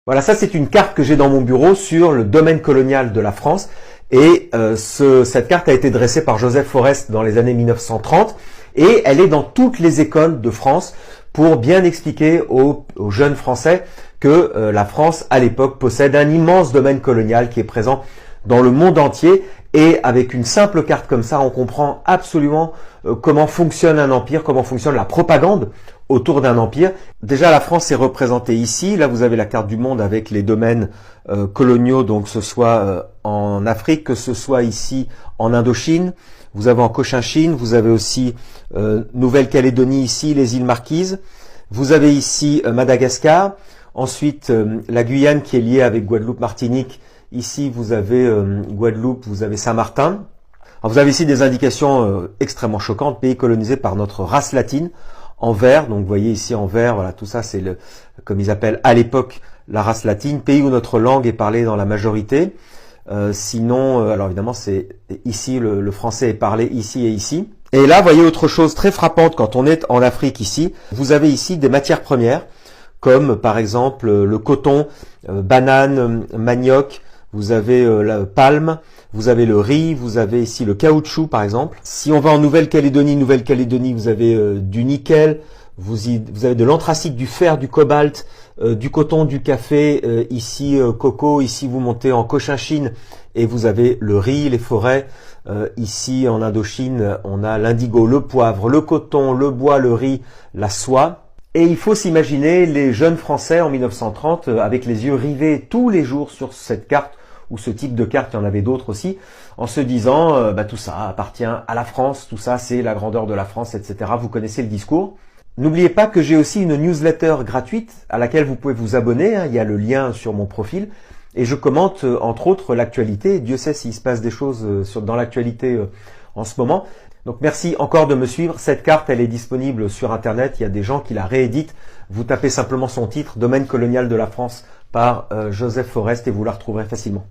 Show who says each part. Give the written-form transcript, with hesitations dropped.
Speaker 1: Voilà, ça c'est une carte que j'ai dans mon bureau sur le domaine colonial de la France. Et cette carte a été dressée par Joseph Forest dans les années 1930 et elle est dans toutes les écoles de France pour bien expliquer aux jeunes Français que la France, à l'époque, possède un immense domaine colonial qui est présent dans le monde entier. Et avec une simple carte comme ça, on comprend absolument comment fonctionne un empire, comment fonctionne la propagande autour d'un empire. Déjà, la France est représentée ici. Là, vous avez la carte du monde avec les domaines coloniaux, donc que ce soit en Afrique, que ce soit ici en Indochine. Vous avez en Cochinchine, vous avez aussi Nouvelle-Calédonie ici, les îles Marquises. Vous avez ici Madagascar. Ensuite, la Guyane qui est liée avec Guadeloupe, Martinique. Ici, vous avez Guadeloupe, vous avez Saint-Martin. Vous avez ici des indications extrêmement choquantes, pays colonisés par notre race latine, en vert. Donc, vous voyez ici en vert, voilà, tout ça, c'est comme ils appellent à l'époque la race latine, pays où notre langue est parlée dans la majorité. Sinon, alors évidemment, c'est ici, le français est parlé ici et ici. Et là, vous voyez autre chose très frappante quand on est en Afrique ici. Vous avez ici des matières premières, comme par exemple le coton, banane, manioc. Vous avez la palme, vous avez le riz, vous avez ici le caoutchouc par exemple. Si on va en Nouvelle-Calédonie, vous avez du nickel, vous avez de l'anthracite, du fer, du cobalt, du coton, du café, ici coco, ici vous montez en Cochinchine et vous avez le riz, les forêts. Ici en Indochine, on a l'indigo, le poivre, le coton, le bois, le riz, la soie. Et il faut s'imaginer les jeunes Français en 1930 avec les yeux rivés tous les jours sur cette carte ou ce type de carte, il y en avait d'autres aussi, en se disant tout ça appartient à la France, tout ça c'est la grandeur de la France, etc. Vous connaissez le discours. N'oubliez pas que j'ai aussi une newsletter gratuite à laquelle vous pouvez vous abonner, il y a le lien sur mon profil, et je commente entre autres l'actualité. Dieu sait s'il se passe des choses dans l'actualité en ce moment. Donc merci encore de me suivre. Cette carte, elle est disponible sur Internet. Il y a des gens qui la rééditent. Vous tapez simplement son titre, Domaine colonial de la France par Joseph Forest et vous la retrouverez facilement.